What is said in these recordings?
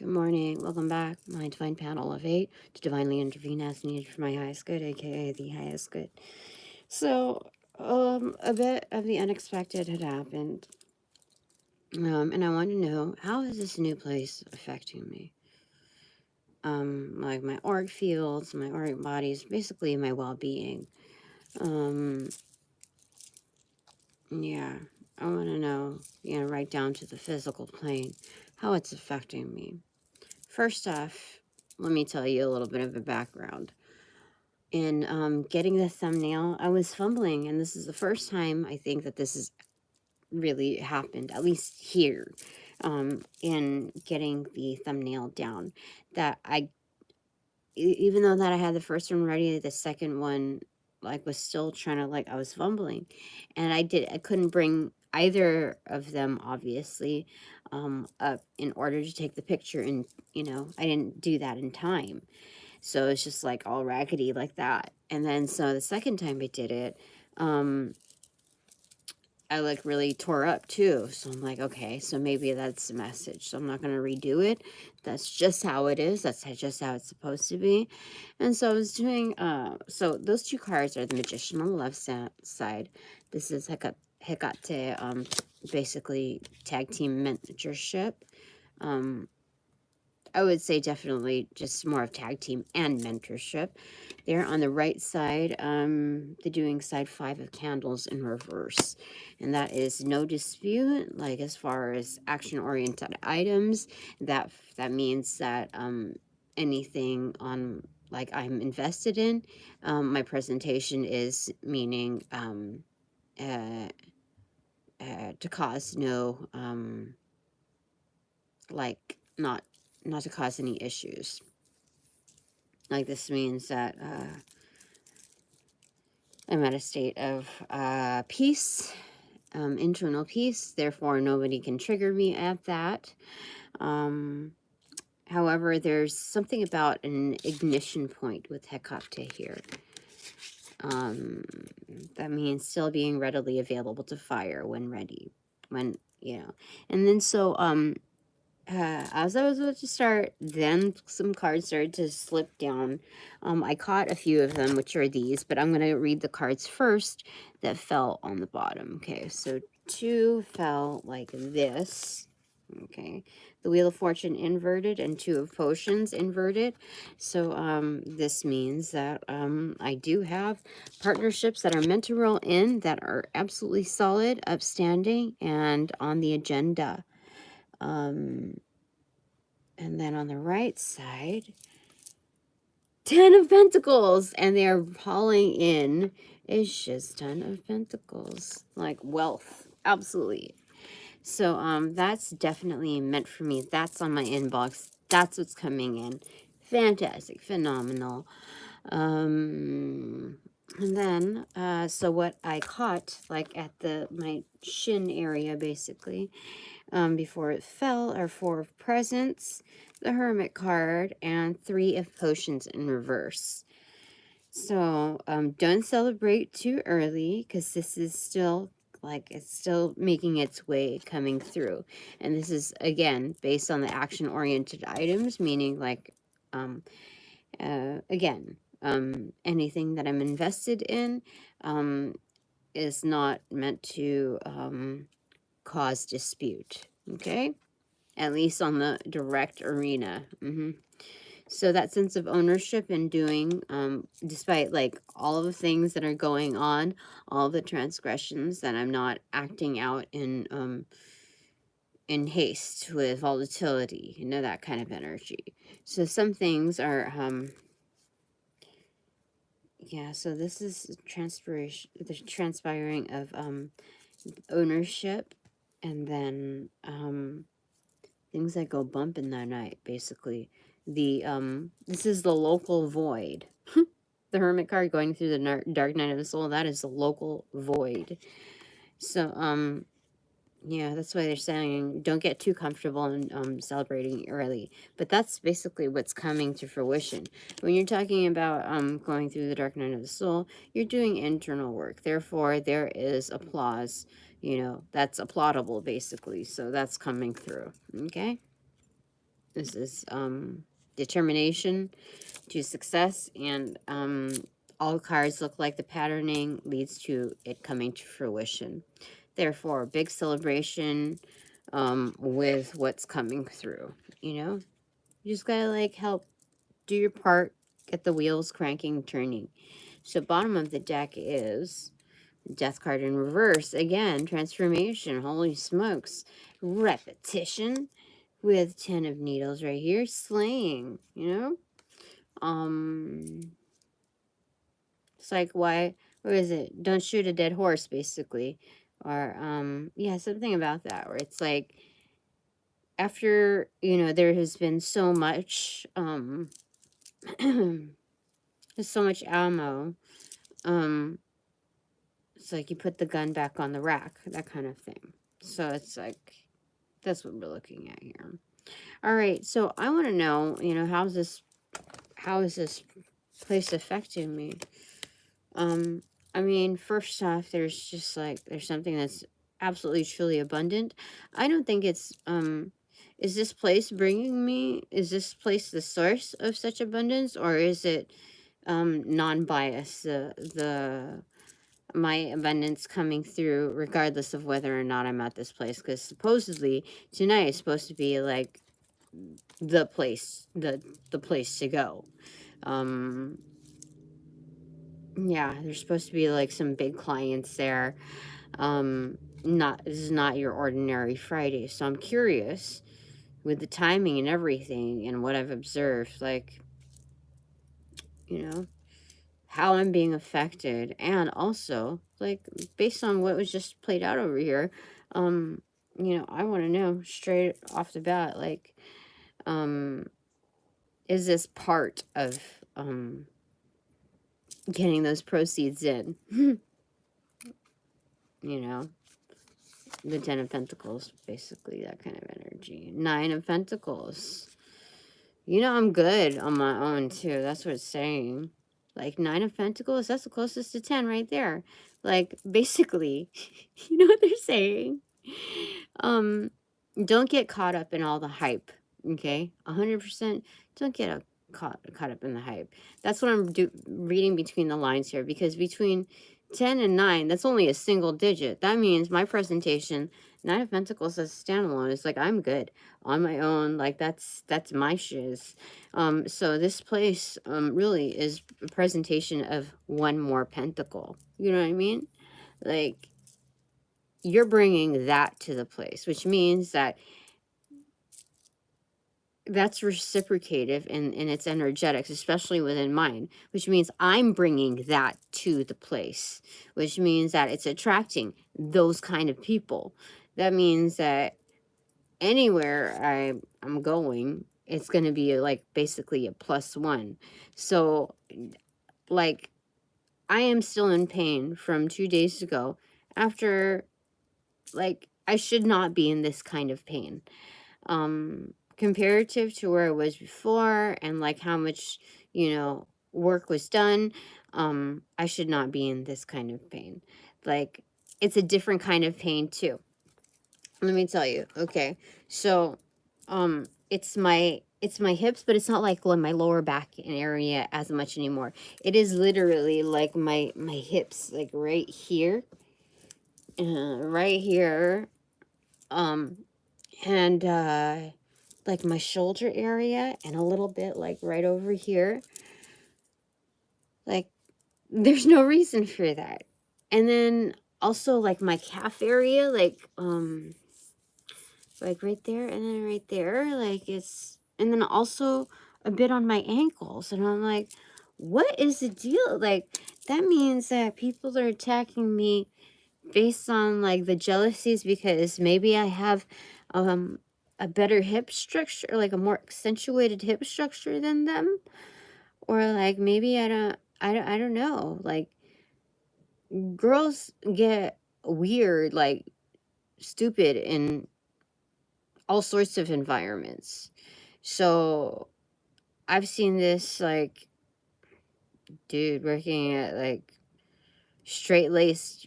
Good morning. Welcome back, my divine panel of 8, to divinely intervene as needed for my highest good, aka the highest good. So, a bit of the unexpected had happened, and I want to know, how is this new place affecting me? Like my auric fields, my auric bodies, basically my well-being. Yeah, I want to know, right down to the physical plane, how it's affecting me. First off, let me tell you a little bit of a background. In getting the thumbnail, I was fumbling, and this is the first time I think that this has really happened, at least here, in getting the thumbnail down. That even though that I had the first one ready, the second one, like, was still trying to, like, I was fumbling, and I couldn't bring either of them, obviously, up in order to take the picture, and, I didn't do that in time. So it's just like all raggedy like that. And then so the second time I did it, I like really tore up too. So I'm like, okay, so maybe that's the message. So I'm not going to redo it. That's just how it is. That's just how it's supposed to be. And so I was doing, so those two cards are the Magician on the left side. This is Hecate, basically tag team mentorship. I would say definitely just more of tag team and mentorship. There on the right side, they're doing side 5 of candles in reverse. And that is no dispute, like as far as action-oriented items. That means that anything on, like, I'm invested in, my presentation is meaning to cause no, like, not to cause any issues. Like, this means that I'm at a state of peace, internal peace, therefore nobody can trigger me at that. However, there's something about an ignition point with Hecate here. That means still being readily available to fire when ready. And then so, as I was about to start, then some cards started to slip down. I caught a few of them, which are these, but I'm going to read the cards first that fell on the bottom. Okay, so 2 fell like this. Okay, the Wheel of Fortune inverted and 2 of Potions inverted. So this means that I do have partnerships that are meant to roll in, that are absolutely solid, upstanding, and on the agenda. And then on the right side, 10 of Pentacles, and they are falling in a shiz ton of Pentacles, like wealth, absolutely. So that's definitely meant for me. That's on my inbox. That's what's coming in. Fantastic, phenomenal. And then so what I caught, like at my shin area, basically, before it fell, are 4 of Presents, the Hermit card, and 3 of Potions in reverse. So don't celebrate too early, because this is still, like, it's still making its way coming through. And this is, again, based on the action-oriented items, meaning, like, again, anything that I'm invested in is not meant to cause dispute, okay? At least on the direct arena. So that sense of ownership and doing, despite, like, all of the things that are going on, all the transgressions, that I'm not acting out in haste with volatility, that kind of energy. So some things are, yeah, so this is the transpiring of ownership, and then things that go bump in that night, basically. This is the local void. The Hermit card going through the dark night of the soul, that is the local void. So yeah, that's why they're saying don't get too comfortable in celebrating early. But that's basically what's coming to fruition. When you're talking about going through the dark night of the soul, you're doing internal work. Therefore, there is applause. That's applaudable, basically. So that's coming through. Okay? This is determination to success, and all cards look like the patterning leads to it coming to fruition. Therefore, big celebration with what's coming through. You know, you just gotta like help do your part, get the wheels cranking, turning. So bottom of the deck is Death card in reverse. Again, transformation. Holy smokes. Repetition with 10 of needles right here. Slaying, you know? It's like, why, what is it? Don't shoot a dead horse, basically. Or, yeah, something about that, where it's like, after, you know, there has been so much, there's so much ammo, it's like you put the gun back on the rack, that kind of thing. So it's like, that's what we're looking at here. All right, so I want to know, you know, how is this place affecting me? I mean, first off, there's just like, there's something that's absolutely truly abundant. I don't think it's, is this place bringing me, is this place the source of such abundance, or is it, non-biased, my abundance coming through regardless of whether or not I'm at this place? Because supposedly tonight is supposed to be like the place to go. Yeah, there's supposed to be like some big clients there. This is not your ordinary Friday, so I'm curious with the timing and everything and what I've observed, like, you know, how I'm being affected, and also like based on what was just played out over here. You know, I want to know straight off the bat, like, is this part of getting those proceeds in? You know, the 10 of Pentacles, basically that kind of energy. 9 of Pentacles. You know, I'm good on my own too. That's what it's saying. Like 9 of Pentacles, that's the closest to 10 right there. Like, basically, you know what they're saying? Don't get caught up in all the hype, okay? 100% don't get caught up in the hype. That's what I'm reading between the lines here, because between 10 and 9, that's only a single digit. That means my presentation, 9 of Pentacles as standalone, is like, I'm good on my own. Like, that's my shiz. So this place really is a presentation of one more pentacle. You know what I mean? Like, you're bringing that to the place, which means that that's reciprocative in its energetics, especially within mine, which means I'm bringing that to the place, which means that it's attracting those kind of people. That means that anywhere I'm going, it's going to be like basically a +1. So, like, I am still in pain from 2 days ago after, like, I should not be in this kind of pain. Comparative to where I was before, and like how much, you know, work was done, I should not be in this kind of pain. Like, it's a different kind of pain too. Let me tell you. Okay, so it's my hips, but it's not like my lower back area as much anymore. It is literally like my hips, like right here, right here, and like my shoulder area, and a little bit like right over here. Like, there's no reason for that. And then also like my calf area, like right there, and then right there, like it's, and then also a bit on my ankles, and I'm like, what is the deal? Like, that means that people are attacking me based on like the jealousies because maybe I have a better hip structure, like a more accentuated hip structure than them, or like maybe I don't know. Like, girls get weird, like stupid in all sorts of environments. So I've seen this, like, dude working at like straight-laced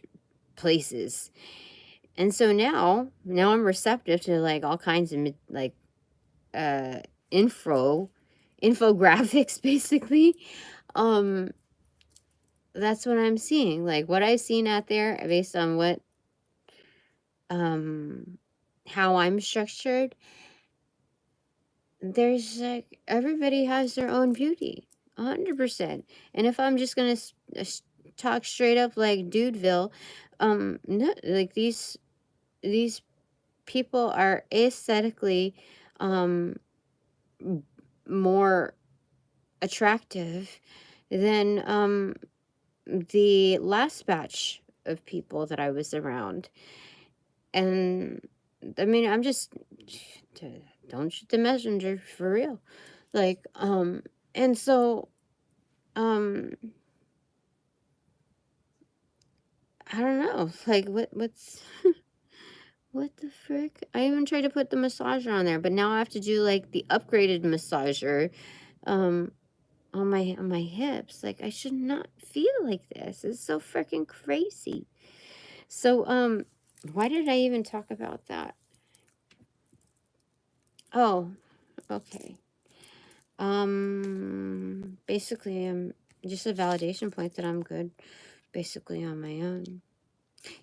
places. And so now I'm receptive to like all kinds of like infographics, basically. That's what I'm seeing. Like, what I've seen out there, based on what, how I'm structured, there's like, everybody has their own beauty, 100%. And if I'm just gonna talk straight up like Dudeville, no, like these people are aesthetically more attractive than the last batch of people that I was around. And I mean, I'm just, don't shoot the messenger, for real. Like, and so, I don't know, like, what's, what the frick? I even tried to put the massager on there, but now I have to do, like, the upgraded massager, on my hips. Like, I should not feel like this. It's so freaking crazy. So, why did I even talk about that? Oh, okay. Basically, just a validation point that I'm good, basically, on my own.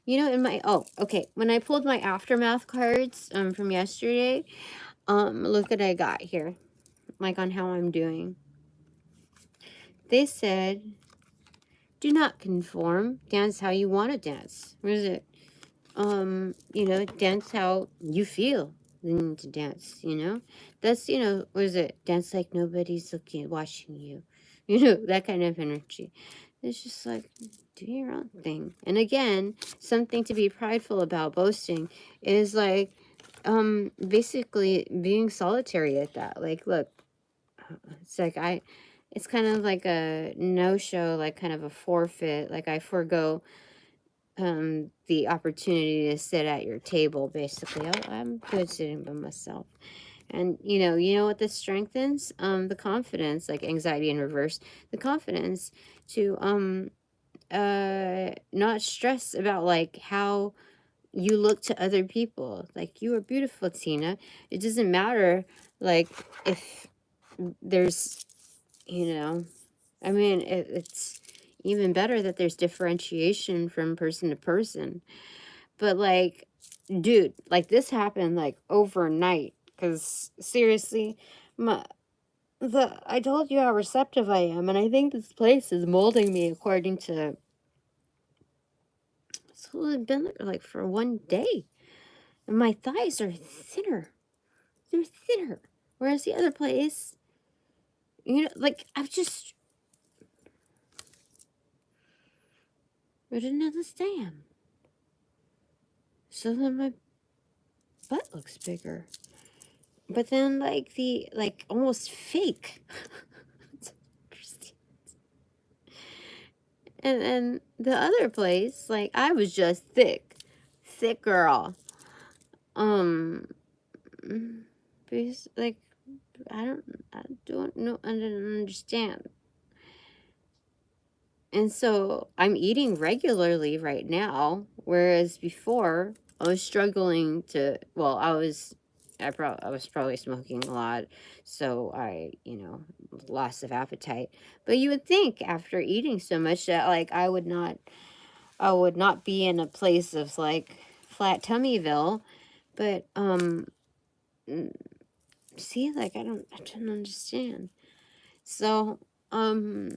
You know, in my, oh, okay, when I pulled my aftermath cards, from yesterday, look what I got here, like, on how I'm doing. They said, do not conform, dance how you want to dance. What is it? You know, dance how you feel the need to dance, you know? That's, you know, what is it? Dance like nobody's looking, watching you. You know, that kind of energy. It's just like, do your own thing. And again, something to be prideful about boasting is like, basically being solitary at that. Like, look, it's like it's kind of like a no-show, like kind of a forfeit. Like, I forego the opportunity to sit at your table, basically. I'm good sitting by myself. And you know what this strengthens? The confidence, like anxiety in reverse, the confidence to not stress about like how you look to other people. Like, you are beautiful, Tina. It doesn't matter like if there's, I mean, it's even better that there's differentiation from person to person. But like, dude, like, this happened like overnight. Because seriously, I told you how receptive I am, and I think this place is molding me according to. It's only been there like for one day, and my thighs are thinner. They're thinner, whereas the other place, like, I've just. I didn't understand. So then my butt looks bigger. But then, like, almost fake. And then the other place, like, I was just thick girl. Because, like, I don't know, I didn't understand. And so I'm eating regularly right now, whereas before I was struggling to, well, I was probably smoking a lot, so I, loss of appetite. But you would think after eating so much that like I would not be in a place of like flat tummyville. But see, like, I don't understand. So I'm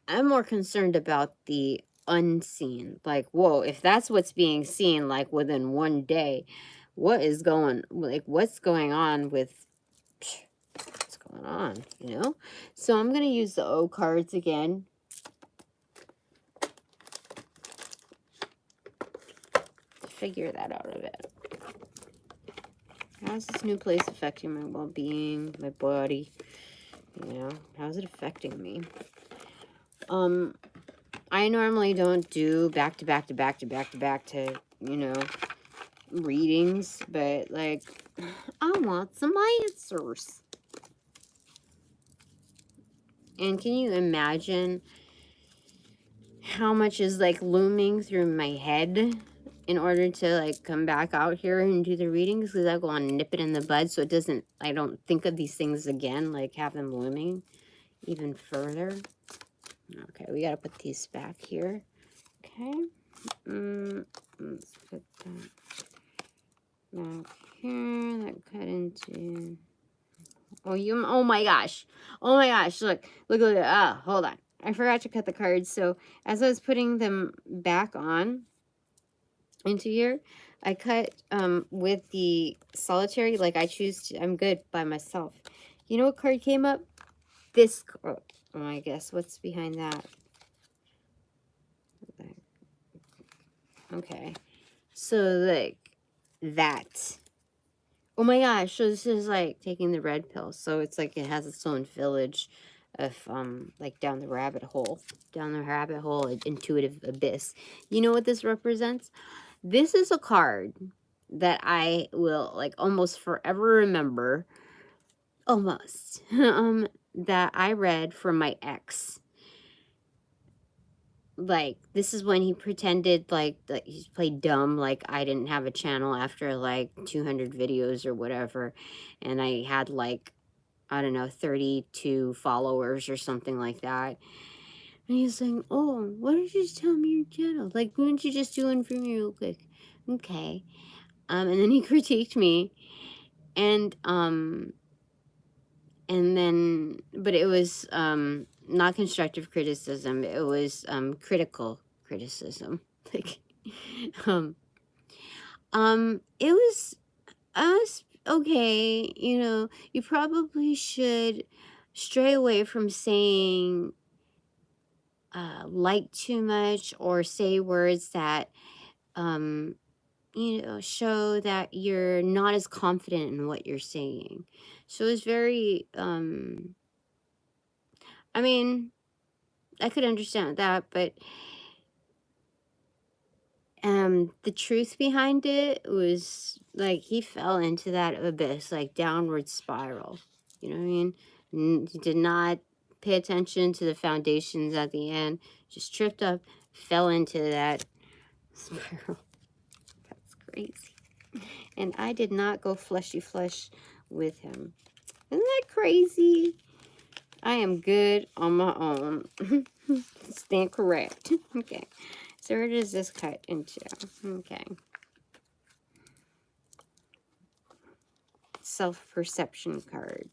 more concerned about the unseen. Like, whoa, if that's what's being seen, like, within one day, what's going on with, what's going on, So I'm going to use the O cards again. To figure that out a bit. How's this new place affecting my well-being, my body? How's it affecting me? I normally don't do back to readings, but like, I want some answers. And can you imagine how much is like looming through my head in order to like come back out here and do the readings, because I want to nip it in the bud so it doesn't, I don't think of these things again, like have them looming even further. Okay, we got to put these back here. Okay. Let's put that back here. That cut into... Oh my gosh. Oh my gosh. Look. Ah, hold on. I forgot to cut the cards. So as I was putting them back on into here, I cut with the solitary. Like I choose to, I'm good by myself. You know what card came up? This. Oh, I guess. What's behind that? Okay. So like that. Oh my gosh, so this is like taking the red pill. So it's like it has its own village of like down the rabbit hole. Intuitive abyss. You know what this represents? This is a card that I will like almost forever remember. Almost. That I read from my ex. Like, this is when he pretended like that he played dumb, like I didn't have a channel after like 200 videos or whatever, and I had like, I don't know, 32 followers or something like that. And he's saying, oh, why don't you just tell me your channel? Like, why don't you just do one for me real quick? Okay. And then he critiqued me, and then, but it was not constructive criticism. It was critical criticism. Like, it was us. Okay, you know, you probably should stray away from saying like too much or say words that you know, show that you're not as confident in what you're saying. So it's very I mean, I could understand that, but the truth behind it was like he fell into that abyss, like downward spiral. You know what I mean? He did not pay attention to the foundations at the end, just tripped up, fell into that spiral. That's crazy. And I did not go fleshy flesh with him. Isn't that crazy? I am good on my own. Stand correct. Okay. So where does this cut into? Okay. Self-perception card.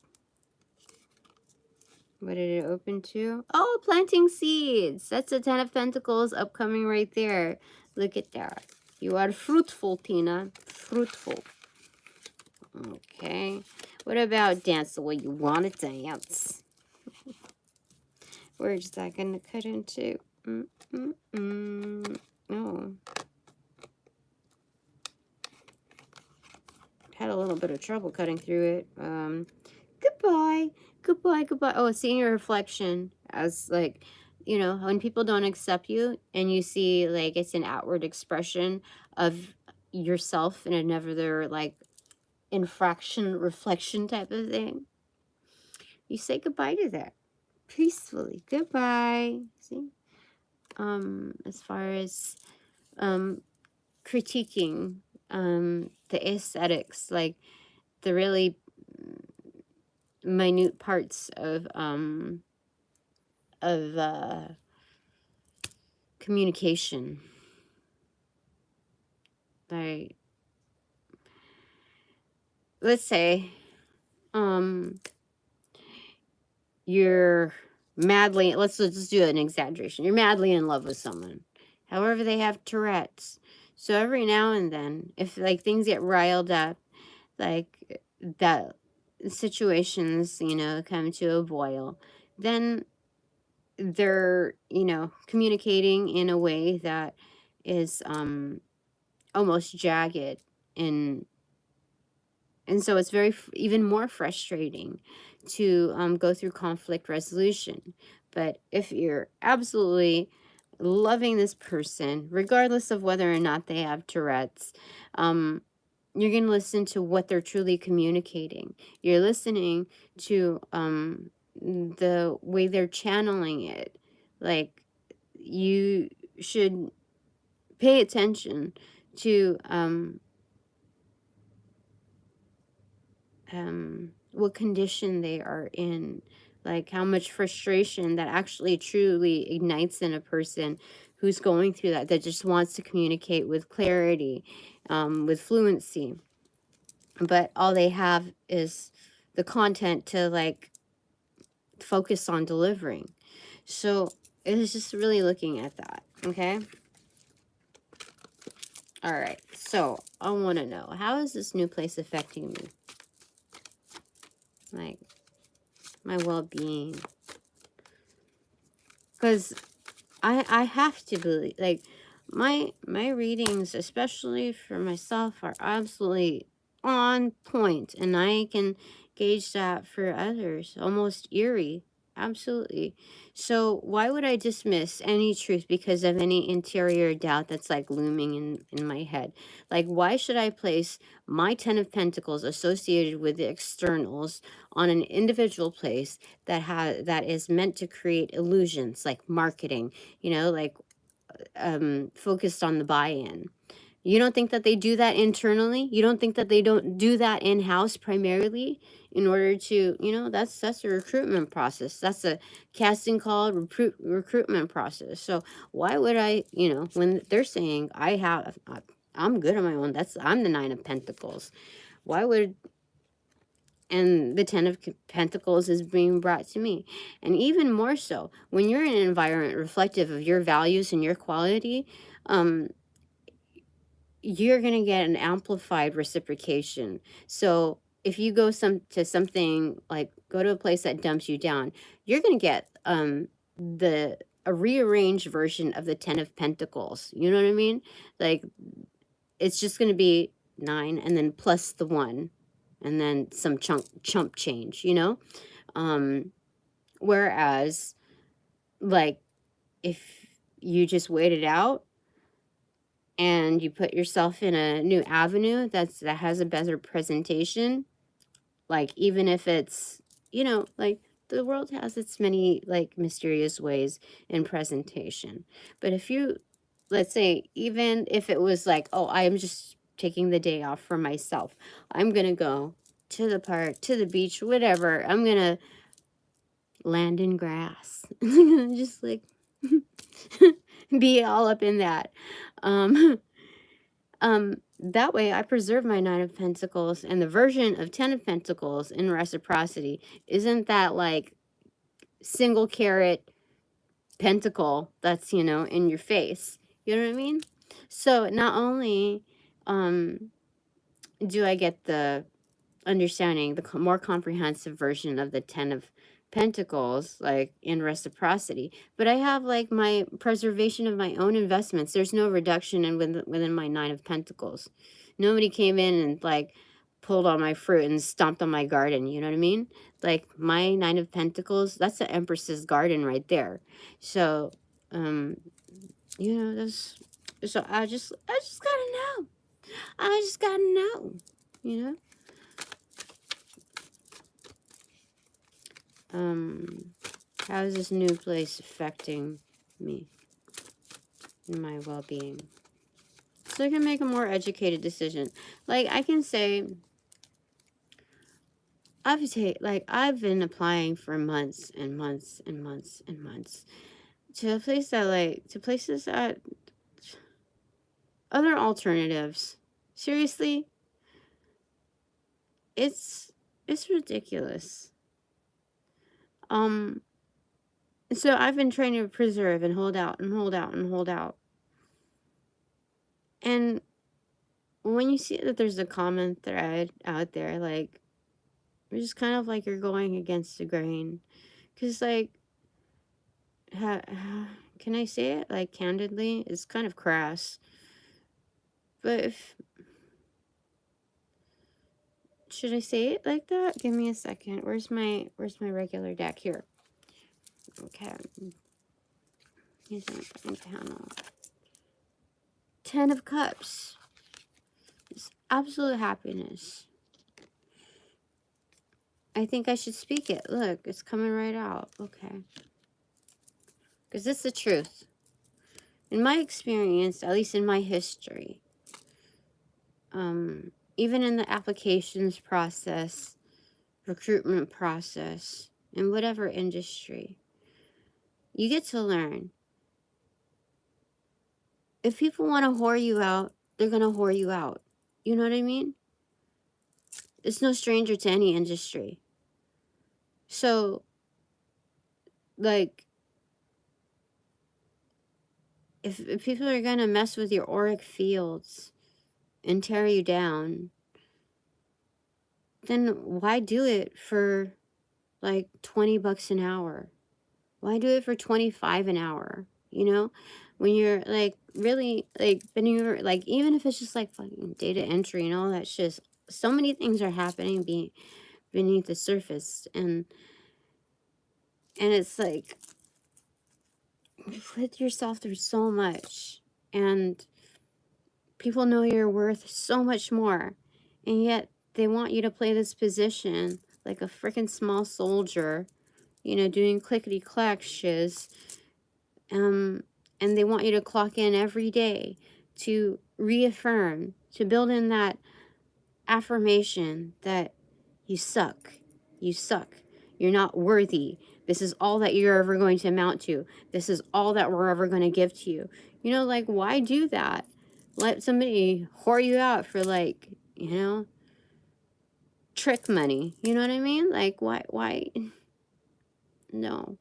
What did it open to? Oh, planting seeds. That's a 10 of Pentacles upcoming right there. Look at that. You are fruitful, Tina. Fruitful. Okay. What about dance the way you want to dance? Where's that going to cut into? Oh. Had a little bit of trouble cutting through it. Goodbye. Goodbye. Oh, seeing your reflection as like, you know, when people don't accept you and you see like it's an outward expression of yourself in another like reflection type of thing. You say goodbye to that. Peacefully. Goodbye. See? As far as critiquing the aesthetics, like the really minute parts of communication. Like, let's say you're madly, let's do an exaggeration. You're madly in love with someone. However, they have Tourette's. So every now and then, if like things get riled up, like that situations, you know, come to a boil, then they're, you know, communicating in a way that is almost jagged, and so it's very even more frustrating to go through conflict resolution. But if you're absolutely loving this person, regardless of whether or not they have Tourette's, you're going to listen to what they're truly communicating. You're listening to the way they're channeling it. Like, you should pay attention to what condition they are in, like how much frustration that actually truly ignites in a person who's going through that, that just wants to communicate with clarity, with fluency, but all they have is the content to like focus on delivering. So it is just really looking at that. Okay. All right. So I want to know, how is this new place affecting me? Like my well-being. Because I have to believe, like, my readings, especially for myself, are absolutely on point, and I can gauge that for others. Almost eerie. Absolutely. So why would I dismiss any truth because of any interior doubt that's like looming in my head? Like, why should I place my 10 of Pentacles associated with the externals on an individual place that is meant to create illusions, like marketing, you know, like focused on the buy-in? You don't think that they do that internally? You don't think that they don't do that in-house primarily in order to, you know, that's a recruitment process. That's a casting call recruitment process. So why would I, you know, when they're saying I'm good on my own, I'm the 9 of Pentacles. Why would, and the 10 of Pentacles is being brought to me. And even more so, when you're in an environment reflective of your values and your quality, you're going to get an amplified reciprocation. So if you go to something, like go to a place that dumps you down, you're going to get a rearranged version of the 10 of Pentacles. You know what I mean? Like, it's just going to be 9 and then plus the 1 and then some chump change, you know? Whereas, like, if you just wait it out and you put yourself in a new avenue that has a better presentation, like, even if it's, you know, like, the world has its many, like, mysterious ways in presentation. But if you, let's say, even if it was like, oh, I am just taking the day off for myself, I'm gonna go to the park, to the beach, whatever, I'm gonna land in grass. I'm gonna just like be all up in that. That way I preserve my 9 of Pentacles, and the version of 10 of Pentacles in reciprocity isn't that like single carat pentacle that's, you know, in your face. You know what I mean? So not only do I get the understanding, the more comprehensive version of the 10 of Pentacles, like in reciprocity, but I have like my preservation of my own investments. There's no reduction within my 9 of Pentacles. Nobody came in and like pulled on my fruit and stomped on my garden. You know what I mean? Like my 9 of Pentacles, that's the Empress's garden right there. So, you know, that's, so I just gotta know. I just gotta know, you know? How is this new place affecting me and my well-being? So I can make a more educated decision. Like, I can say, I've been applying for months and months and months and months to a place that, to places that, other alternatives. Seriously, it's ridiculous. So I've been trying to preserve and hold out and hold out and hold out. And when you see that there's a common thread out there, like, it's just kind of like you're going against the grain. Because, like, can I say it, like, candidly? It's kind of crass. But should I say it like that? Give me a second. Where's my regular deck? Here. Okay. Here's my panel. 10 of Cups. It's absolute happiness. I think I should speak it. Look, it's coming right out. Okay. Because it's the truth. In my experience, at least in my history, even in the applications process, recruitment process, in whatever industry, you get to learn. If people want to whore you out, they're going to whore you out. You know what I mean? It's no stranger to any industry. So, like, if people are going to mess with your auric fields and tear you down, then why do it for like $20 an hour? Why do it for $25 an hour? You know, when you're like really like, when you're like, even if it's just like fucking data entry and all that shit, so many things are happening beneath the surface, and it's like, you put yourself through so much, and people know you're worth so much more, and yet they want you to play this position like a freaking small soldier, you know, doing clickety-clack shiz, and they want you to clock in every day to reaffirm, to build in that affirmation that you suck, you're not worthy, this is all that you're ever going to amount to, this is all that we're ever going to give to you. You know, like, why do that? Let somebody whore you out for, like, you know, trick money. You know what I mean? Like, why? No.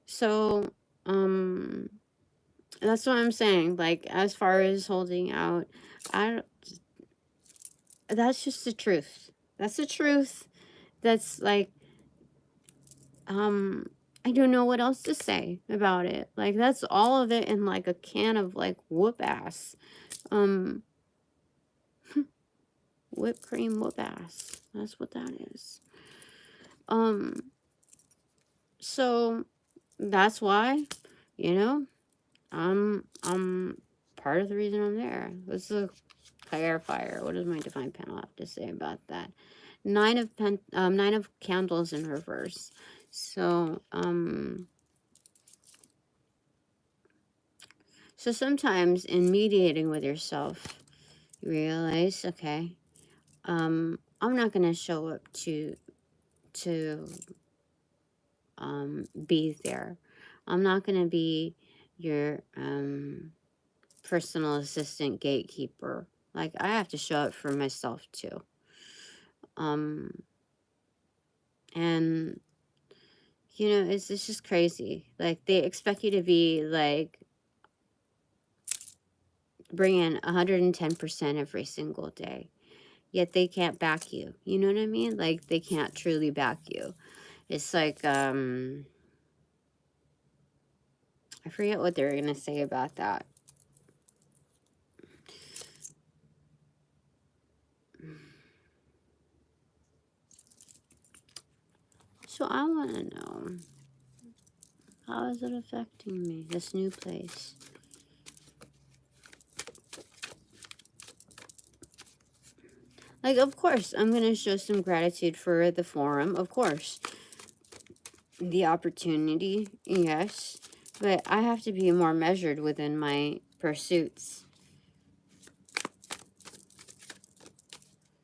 So, that's what I'm saying. Like, as far as holding out, that's just the truth. That's the truth. That's like, I don't know what else to say about it. Like, that's all of it in like a can of like whoop ass. Whipped cream whoop ass. That's what that is. So that's why, you know, I'm part of the reason I'm there. This is a clarifier. What does my divine panel have to say about that? Nine of candles in reverse. So, so sometimes in mediating with yourself, you realize, okay, I'm not going to show up to be there. I'm not going to be your personal assistant gatekeeper. Like, I have to show up for myself too. And you know, it's just crazy. Like, they expect you to be like bringing 110% every single day, yet they can't back you. You know what I mean? Like, they can't truly back you. It's like, I forget what they were gonna say about that. So I want to know, how is it affecting me, this new place? Like, of course, I'm going to show some gratitude for the forum, of course. The opportunity, yes. But I have to be more measured within my pursuits.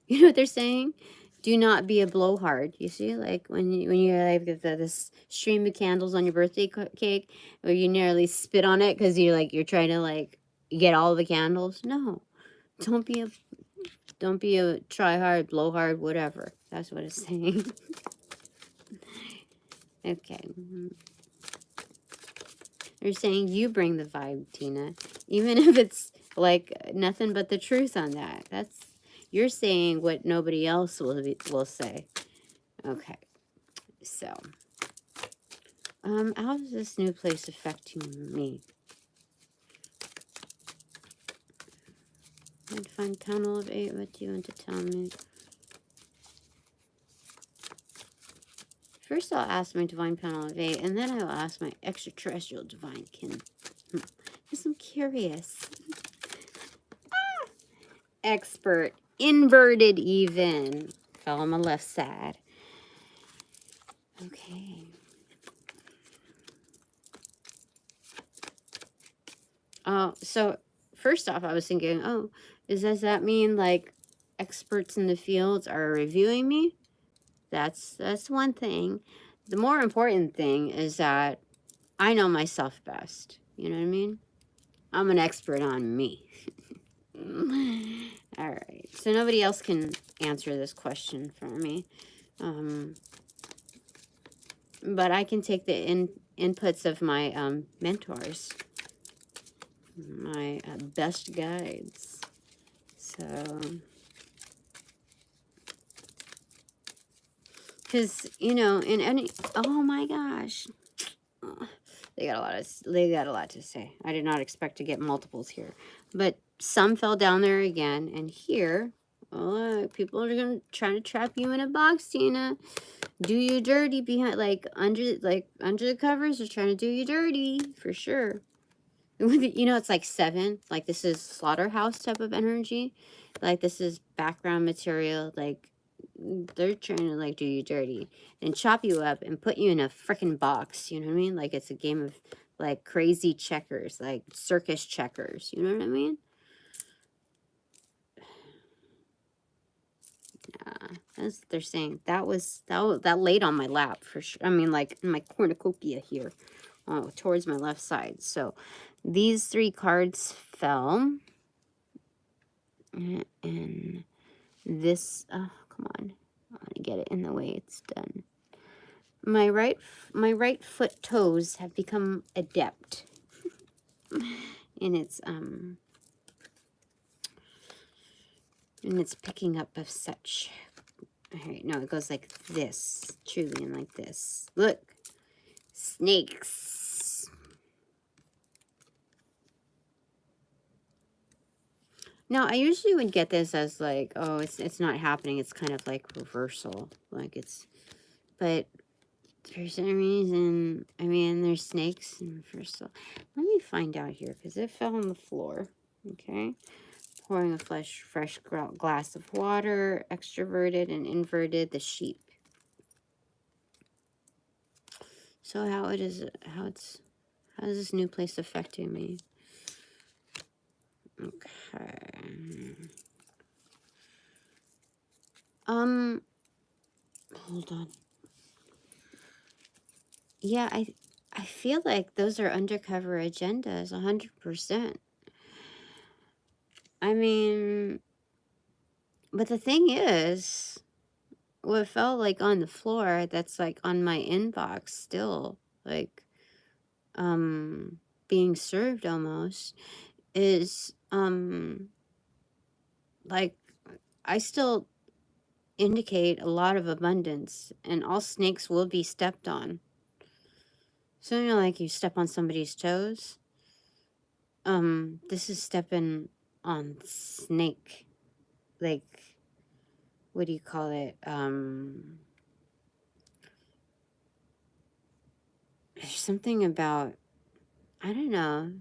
You know what they're saying? Do not be a blowhard. You see, like when you like this stream of candles on your birthday cake, where you nearly spit on it because you're trying to like get all the candles. No, don't be a try hard, blow hard, whatever. That's what it's saying. Okay. They're saying you bring the vibe, Tina, even if it's like nothing but the truth on that. You're saying what nobody else will say. Okay, so how is this new place affecting me? I'd find panel of 8. What do you want to tell me? First, I'll ask my divine panel of 8, and then I will ask my extraterrestrial divine kin. Because I'm curious. Expert, inverted even. Fell on my left side. Okay. So first off, I was thinking, oh, Does that mean like experts in the fields are reviewing me? That's one thing. The more important thing is that I know myself best. You know what I mean? I'm an expert on me. All right. So nobody else can answer this question for me. But I can take the inputs of my mentors, my best guides. So, because, you know, in any, oh my gosh. Oh, they got a lot to say. I did not expect to get multiples here. But some fell down there again. And here, oh, people are trying to trap you in a box, Tina. Do you dirty behind, under the covers. They're trying to do you dirty for sure. You know, it's like 7. Like, this is slaughterhouse type of energy. Like, this is background material. Like, they're trying to, like, do you dirty and chop you up and put you in a freaking box. You know what I mean? Like, it's a game of, like, crazy checkers. Like, circus checkers. You know what I mean? Yeah. That's what they're saying. That laid on my lap, for sure. I mean, like, in my cornucopia here. Towards my left side. So these 3 cards fell. And this, oh, come on. I want to get it in the way it's done. My right foot toes have become adept. And it's picking up of such. All right, no, it goes like this. Truly, and like this. Look. Snakes. Now, I usually would get this as like, oh, it's not happening. It's kind of like reversal. Like it's, but for some reason, I mean, there's snakes in reversal. Let me find out here because it fell on the floor. Okay. Pouring a fresh glass of water, extroverted and inverted, the sheep. So how is this new place affecting me? Okay. Hold on. Yeah, I feel like those are undercover agendas, 100%. I mean, but the thing is, what felt like on the floor, that's like on my inbox still, like, being served almost, is, like, I still indicate a lot of abundance, and all snakes will be stepped on. So, you know, like you step on somebody's toes. This is stepping on snake. Like, what do you call it? There's something about, I don't know.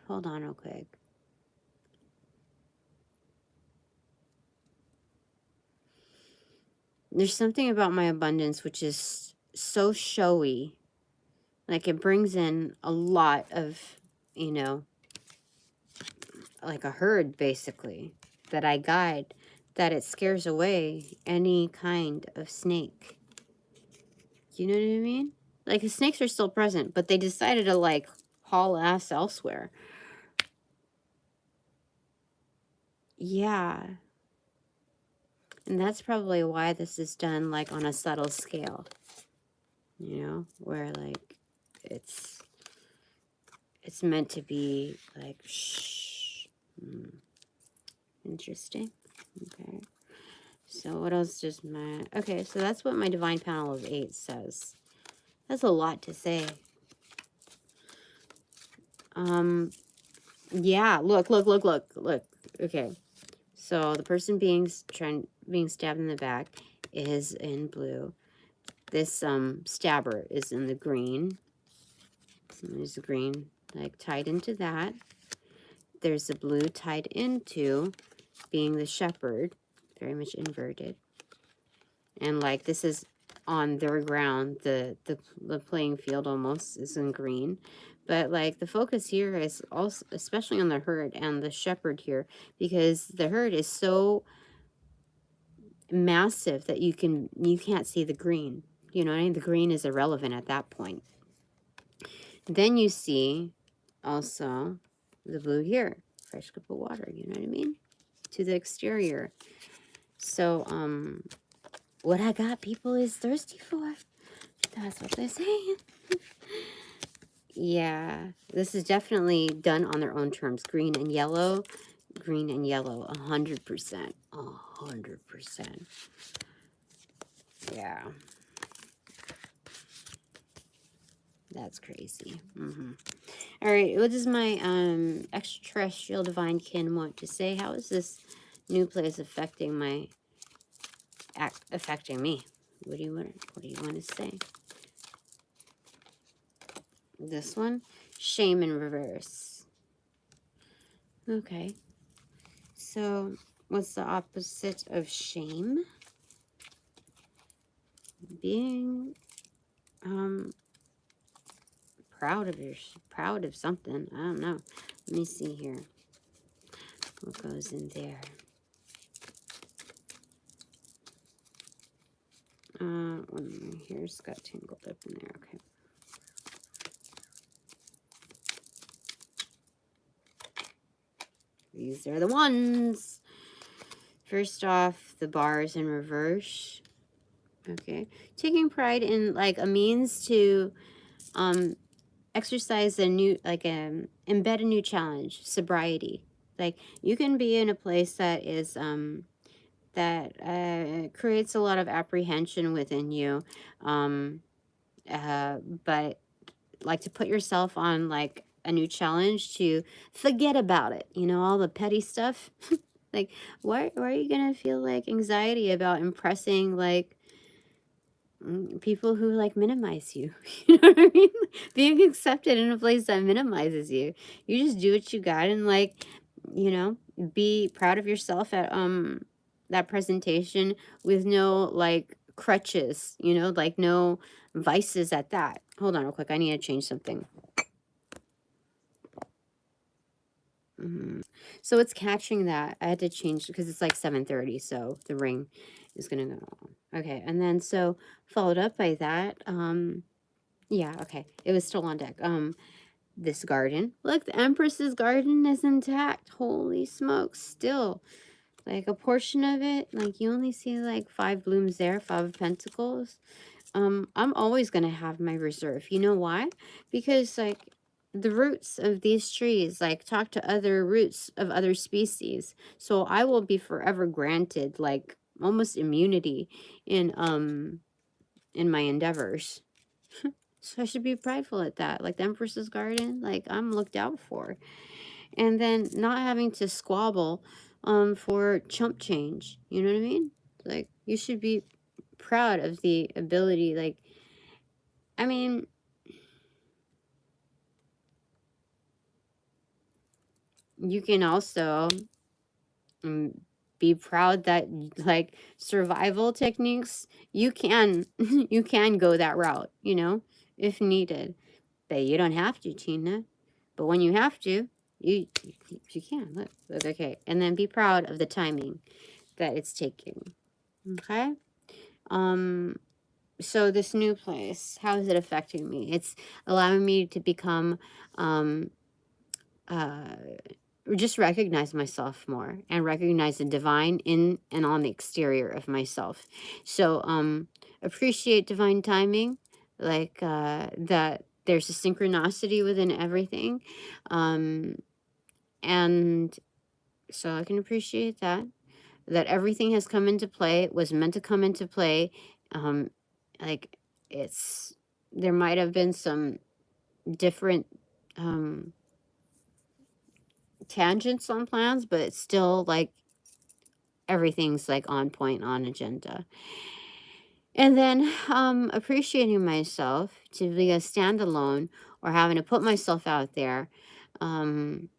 Hold on real quick. There's something about my abundance which is so showy. Like, it brings in a lot of, you know, like a herd, basically, that I guide, that it scares away any kind of snake. You know what I mean? Like, the snakes are still present, but they decided to, like, haul ass elsewhere. Yeah. And that's probably why this is done, like, on a subtle scale. You know? Where, like, it's meant to be, like, shh. Interesting. Okay. So what else does my... Okay, so that's what my Divine Panel of 8 says. That's a lot to say. Yeah, look. Okay. So the person being stabbed in the back is in blue. This stabber is in the green. So there's the green, like, tied into that. There's the blue tied into being the shepherd, very much inverted. And, like, this is on their ground, the playing field almost is in green. But like the focus here is also especially on the herd and the shepherd here, because the herd is so massive that you can't see the green. You know what I mean? The green is irrelevant at that point. Then you see also the blue here, fresh cup of water, you know what I mean? To the exterior. So what I got people is thirsty for. That's what they're saying. Yeah, this is definitely done on their own terms. Green and yellow, 100%. 100%. Yeah. That's crazy. All right, what does my extraterrestrial divine kin want to say? How is this new place affecting me? What do you want to say? This one, shame in reverse. Okay. So, what's the opposite of shame? Being proud of something. I don't know. Let me see here. What goes in there? Here's got tangled up in there. Okay. These are the ones. First off, the bars in reverse. Okay. Taking pride in like a means to exercise a new, like embed a new challenge, sobriety. Like you can be in a place that is that creates a lot of apprehension within you, but like to put yourself on like a new challenge to forget about it, you know, all the petty stuff. Like why are you gonna feel like anxiety about impressing like people who like minimize you? You know what I mean? Being accepted in a place that minimizes you, you just do what you got and like, you know, be proud of yourself at that presentation with no like crutches, you know, like no vices at that. Hold on real quick, I need to change something. So it's catching that. I had to change because it's like 7:30, so the ring is gonna go on. Okay, and then so followed up by that, yeah, okay, it was still on deck. This garden, look, the Empress's garden is intact. Holy smokes, still like a portion of it, like you only see like 5 blooms there, 5 of Pentacles. I'm always gonna have my reserve. You know why? Because like the roots of these trees like talk to other roots of other species, so I will be forever granted like almost immunity in my endeavors. So I should be prideful at that. Like the Empress's garden, like I'm looked out for. And then not having to squabble for chump change. You know what I mean? Like you should be proud of the ability, like, I mean, you can also be proud that like survival techniques, you can you can go that route, you know, if needed. But you don't have to, Tina. But when you have to, you can. Look, okay. And then be proud of the timing that it's taking. Okay? So this new place, how is it affecting me? It's allowing me to become just recognize myself more and recognize the divine in and on the exterior of myself. So appreciate divine timing, like that there's a synchronicity within everything, and so I can appreciate that everything has come into play, was meant to come into play. Like there might have been some different tangents on plans, but it's still like everything's like on point, on agenda. And then appreciating myself to be a standalone or having to put myself out there, and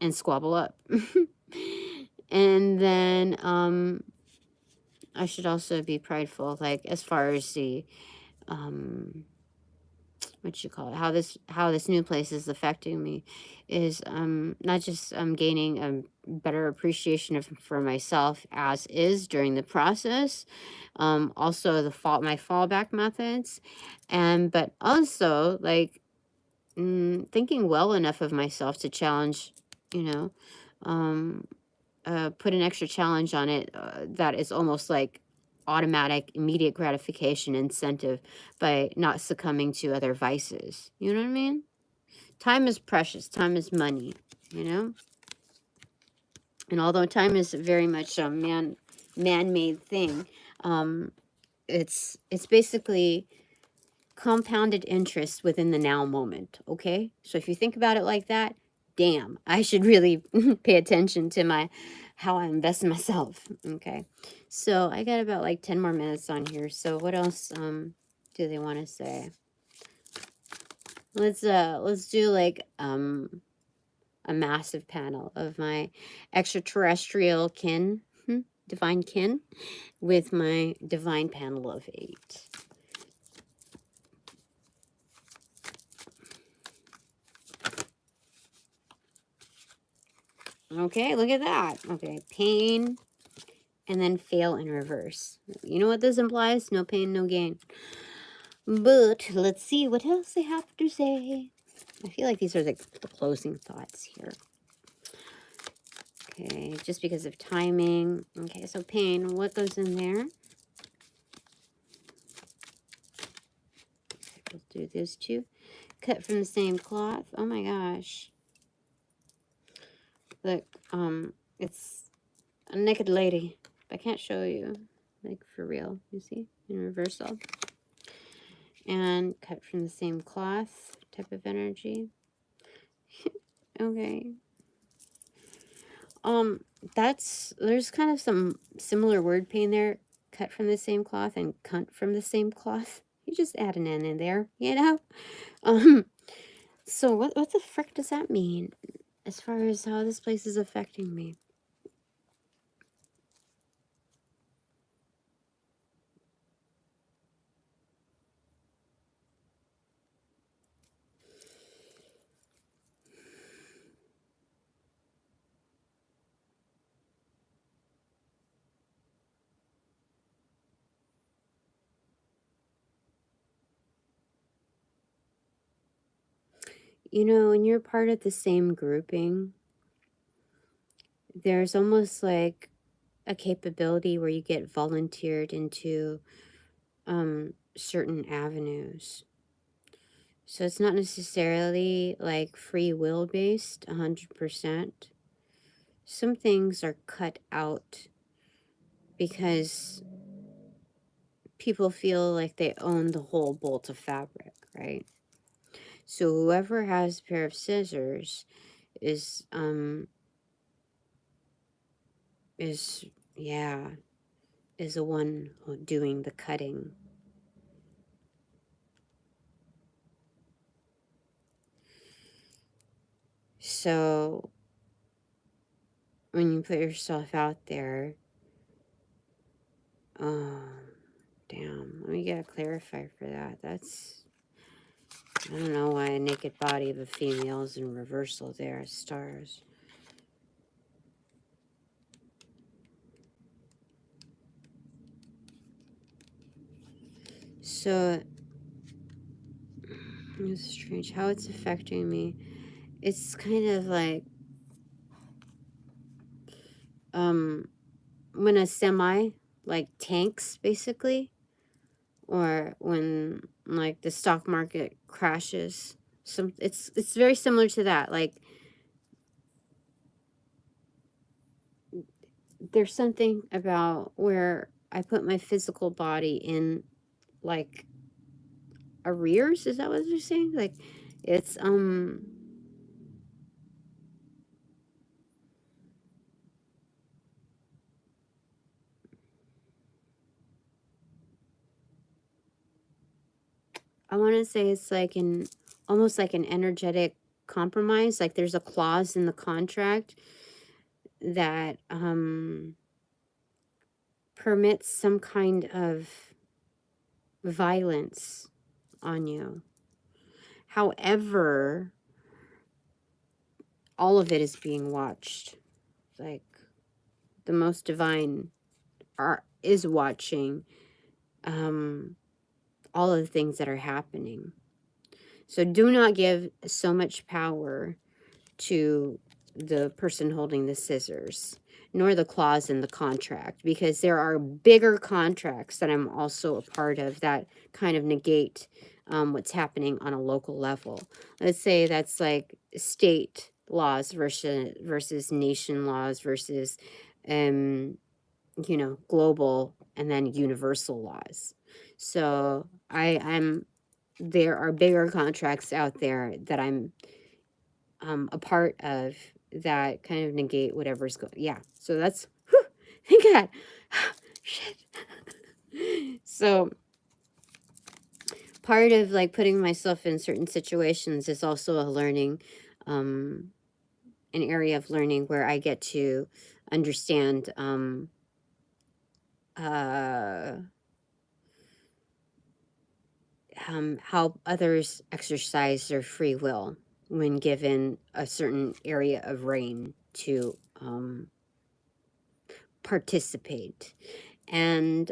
squabble up. And then I should also be prideful, like as far as the what you call it, how this new place is affecting me is not just gaining a better appreciation for myself as is during the process, also my fallback methods, and but also like thinking well enough of myself to challenge, you know, put an extra challenge on it that is almost like automatic, immediate gratification incentive by not succumbing to other vices. You know what I mean? Time is precious. Time is money, you know? And although time is very much a man-made thing, it's basically compounded interest within the now moment, okay? So if you think about it like that, damn, I should really pay attention to how I invest in myself, okay? So I got about like 10 more minutes on here. So what else do they want to say? Let's do like a massive panel of my extraterrestrial kin, divine kin, with my divine panel of 8. Okay, look at that. Okay, pain, and then fail in reverse. You know what this implies? No pain, no gain. But let's see what else they have to say. I feel like these are the closing thoughts here. Okay, just because of timing. Okay, so pain, what goes in there? We'll do those two. Cut from the same cloth. Oh my gosh. Look, it's a naked lady. I can't show you, like for real. You see, in reversal. And cut from the same cloth type of energy. Okay. There's kind of some similar word pain there. Cut from the same cloth and cunt from the same cloth. You just add an N in there, you know? So what the frick does that mean as far as how this place is affecting me? You know, when you're part of the same grouping, there's almost like a capability where you get volunteered into certain avenues. So it's not necessarily like free will based 100%. Some things are cut out because people feel like they own the whole bolt of fabric, right? So whoever has a pair of scissors is the one doing the cutting. So when you put yourself out there, oh damn, let me get a clarifier for that. I don't know why a naked body of a female is in reversal there as stars. So it's strange how it's affecting me. It's kind of like when a semi like tanks basically, or when like the stock market crashes. It's very similar to that. Like there's something about where I put my physical body in like arrears. Is that what you're saying? Like it's I want to say it's like almost like an energetic compromise. Like there's a clause in the contract that permits some kind of violence on you. However, all of it is being watched. Like, the most divine is watching all of the things that are happening. So do not give so much power to the person holding the scissors, nor the clause in the contract, because there are bigger contracts that I'm also a part of that kind of negate what's happening on a local level. Let's say that's like state laws versus nation laws versus you know, global and then universal laws. So there are bigger contracts out there that I'm a part of that kind of negate whatever's going. Yeah. So that's, whew, thank God. Shit. So part of like putting myself in certain situations is also a learning, an area of learning where I get to understand, how others exercise their free will when given a certain area of reign to participate. And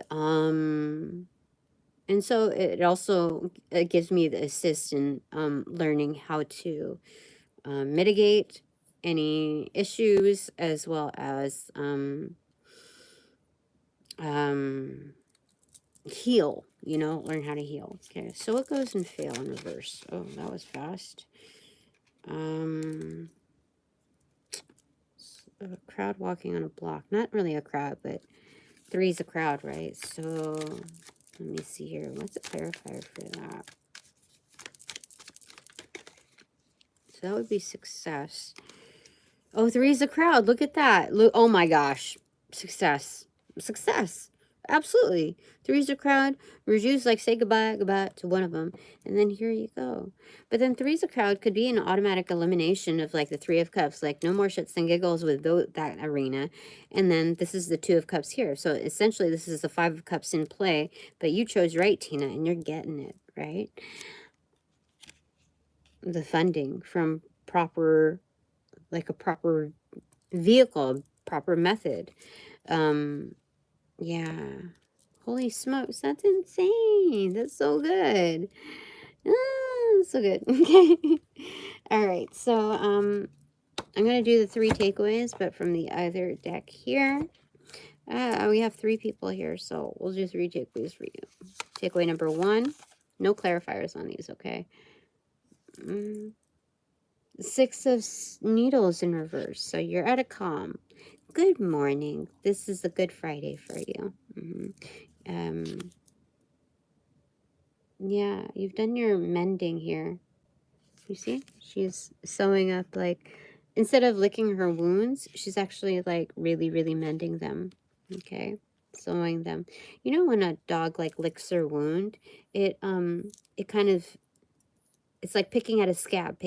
so it also gives me the assist in learning how to mitigate any issues, as well as heal, you know, learn how to heal. Okay, so what goes in fail in reverse? Oh, that was fast. A crowd walking on a block. Not really a crowd, but 3 is a crowd, right? So let me see here. What's a clarifier for that? So that would be success. Oh, 3 is a crowd. Look at that. Look, oh my gosh. Success. Success. Absolutely. 3 is a crowd. Reduce, like, say goodbye to one of them. And then here you go. But then 3 is a crowd could be an automatic elimination of, like, the 3 of cups. Like, no more shits and giggles with that arena. And then this is the 2 of cups here. So essentially this is the 5 of cups in play. But you chose right, Tina, and you're getting it, right? The funding from proper, like a proper vehicle, proper method. Yeah. Holy smokes, that's insane. That's so good. Ah, so good. Okay. All right. So I'm gonna do the 3 takeaways, but from the other deck here. We have 3 people here, so we'll do 3 takeaways for you. Takeaway number 1. No clarifiers on these, okay? 6 of needles in reverse. So you're at a calm. Good morning. This is a good Friday for you. Yeah, you've done your mending here. You see? She's sewing up, like, instead of licking her wounds, she's actually, like, really, really mending them. Okay? Sewing them. You know when a dog, like, licks her wound, it kind of, it's like picking at a scab.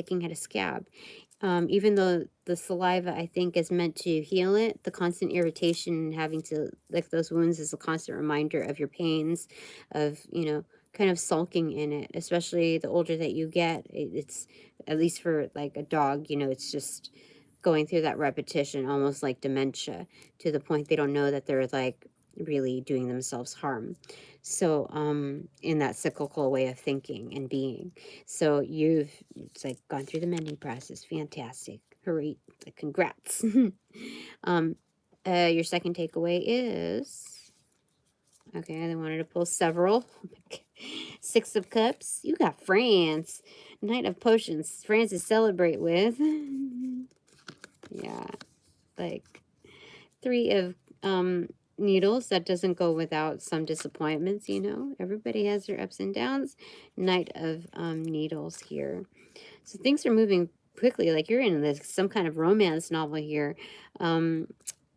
Even though the saliva, I think, is meant to heal it, the constant irritation and having to lick those wounds is a constant reminder of your pains, of, you know, kind of sulking in it. Especially the older that you get, it's, at least for, like, a dog, you know, it's just going through that repetition, almost like dementia, to the point they don't know that they're, like, really doing themselves harm. So, in that cyclical way of thinking and being. So you've, it's like, gone through the mending process. Fantastic. Hurry. Congrats. Your second takeaway is, okay, they wanted to pull several. 6 of Cups. You got France. Knight of Potions. France to celebrate with. Yeah. Like, 3 of needles. That doesn't go without some disappointments, you know. Everybody has their ups and downs. Knight of needles here. So things are moving quickly. Like, you're in this some kind of romance novel here.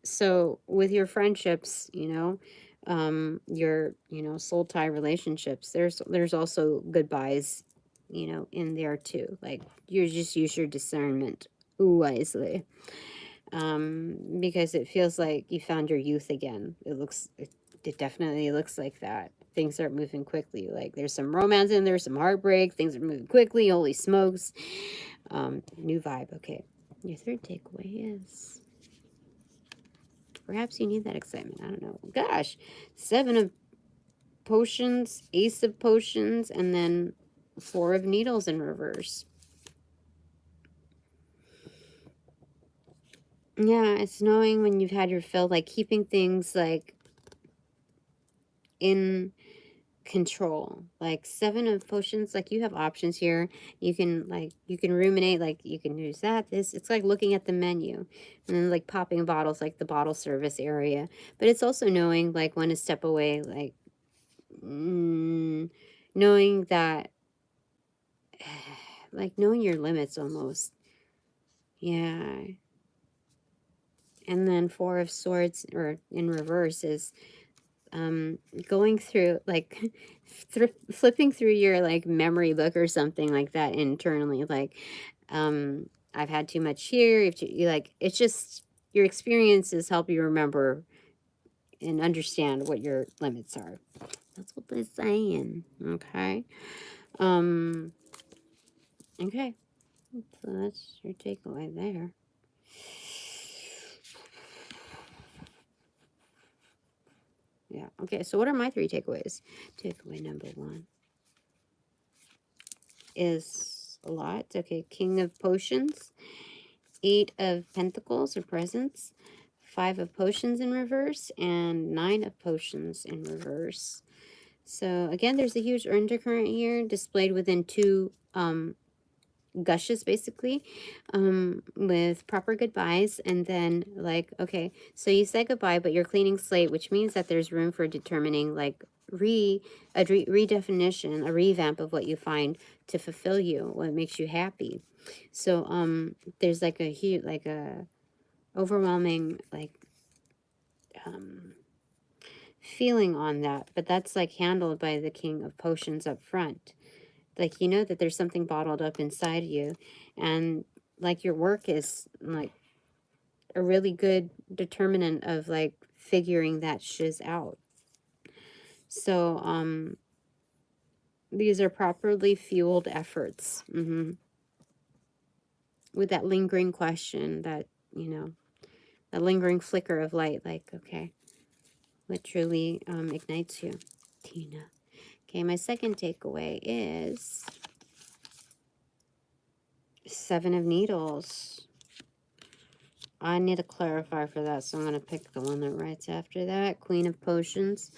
So with your friendships, you know, your, you know, soul tie relationships, there's also goodbyes, you know, in there too. Like, you just use your discernment wisely. Because it feels like you found your youth again. It looks, It definitely looks like that. Things are moving quickly. Like there's some romance in there, some heartbreak. Things are moving quickly. Holy smokes. New vibe. Okay. Your third takeaway is perhaps you need that excitement. I don't know. Gosh. 7 of potions, Ace of potions, and then 4 of needles in reverse. Yeah, it's knowing when you've had your fill, like keeping things like in control. Like 7 of potions, like you have options here. You can ruminate, like you can use that, this. It's like looking at the menu and then like popping bottles, like the bottle service area. But it's also knowing like when to step away, like knowing that, like knowing your limits almost. Yeah. And then 4 of swords, or in reverse, is going through, like, flipping through your, like, memory book or something like that internally. Like, I've had too much here. Like, it's just, your experiences help you remember and understand what your limits are. That's what they're saying. Okay. Okay. So that's your takeaway there. Yeah. Okay. So what are my 3 takeaways? Takeaway number 1 is a lot. Okay. King of Potions, 8 of Pentacles or Presents, 5 of Potions in reverse, and 9 of Potions in reverse. So again, there's a huge undercurrent here displayed within 2 gushes, basically, with proper goodbyes. And then, like, okay, so you said goodbye, but you're cleaning slate, which means that there's room for determining, like, redefinition, a revamp of what you find to fulfill you, what makes you happy. So there's like a huge, like a overwhelming, like feeling on that, but that's like handled by the King of Potions up front. Like, you know that there's something bottled up inside you, and like your work is like a really good determinant of like figuring that shiz out. So these are properly fueled efforts, with that lingering question, that, you know, that lingering flicker of light, like, okay, what truly ignites you, Tina? Okay, my second takeaway is 7 of Needles. I need to clarify for that, so I'm going to pick the one that writes after that. Queen of Potions.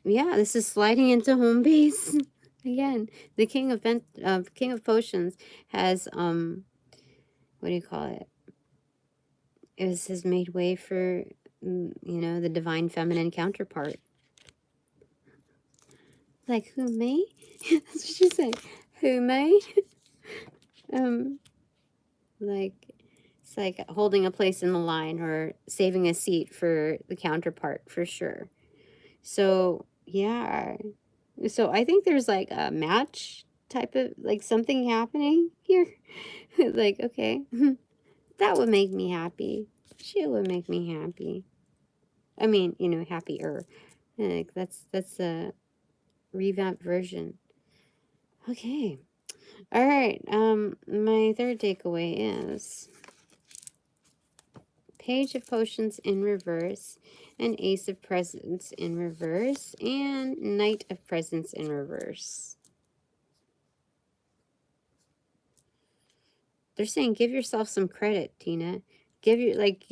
Yeah, this is sliding into home base. Again, the King of Potions has, what do you call it? Has made way for, you know, the divine feminine counterpart. Like, who, me? That's what she said. Who, me? Like, it's like holding a place in the line or saving a seat for the counterpart, for sure. So, yeah. So I think there's like a match type of, like, something happening here. Like, okay, that would make me happy. She would make me happy. I mean, you know, happier. Like, that's a revamped version. Okay. All right. My third takeaway is Page of Potions in reverse, and Ace of Presents in reverse, and Knight of Presents in reverse. They're saying give yourself some credit, Tina. Give you, like,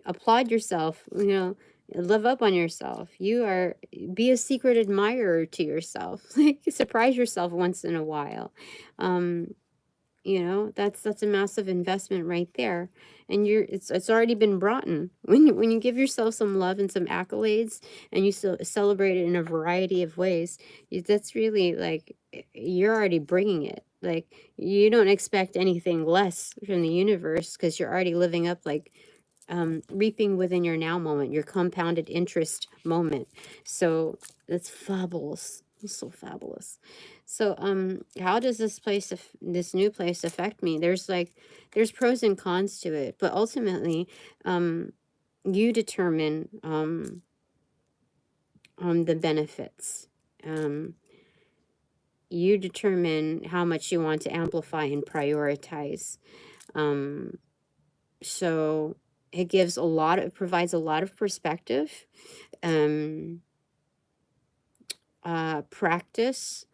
applaud yourself, you know, live up on yourself. Be a secret admirer to yourself. Like, surprise yourself once in a while. You know, that's a massive investment right there, and it's already been brought in. When you give yourself some love and some accolades, and you still celebrate it in a variety of ways, that's really, like, you're already bringing it. Like, you don't expect anything less from the universe, because you're already living up, like, reaping within your now moment, your compounded interest moment. So that's fabulous. It's so fabulous. So how does this new place affect me? There's pros and cons to it, but ultimately you determine the benefits. You determine how much you want to amplify and prioritize. So it provides a lot of perspective, practice,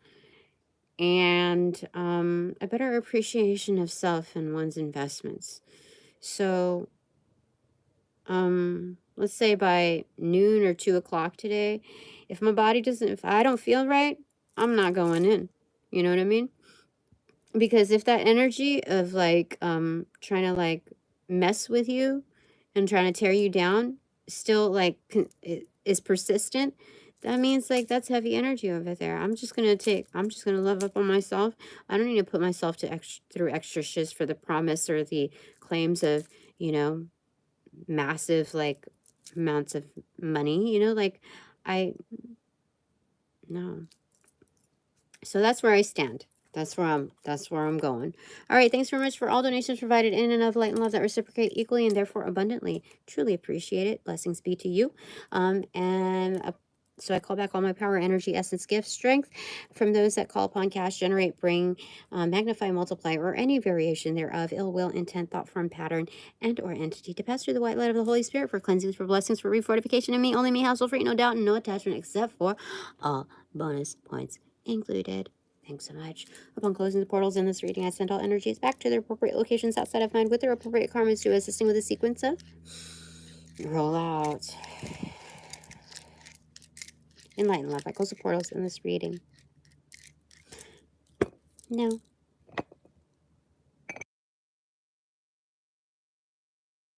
and a better appreciation of self and one's investments. So let's say by noon or 2 o'clock today, if I don't feel right, I'm not going in. You know what I mean? Because if that energy of like trying to like mess with you and trying to tear you down still like is persistent, that means like that's heavy energy over there. I'm just gonna love up on myself. I don't need to put myself through extra shifts for the promise or the claims of, you know, massive like amounts of money, you know, like no. So that's where I stand. That's where I'm going. All right, thanks very much for all donations provided in and of light and love that reciprocate equally and therefore abundantly. Truly appreciate it. Blessings be to you. So I call back all my power, energy, essence, gifts, strength from those that call upon, cast, generate, bring, magnify, multiply, or any variation thereof, ill will, intent, thought form, pattern, and or entity to pass through the white light of the Holy Spirit for cleansings, for blessings, for refortification in me, only me, household free, no doubt, and no attachment, except for all bonus points included. Thanks so much. Upon closing the portals in this reading, I send all energies back to their appropriate locations outside of mine with their appropriate karmas to assisting with the sequence of roll out. Enlighten love. I close the portals in this reading. No.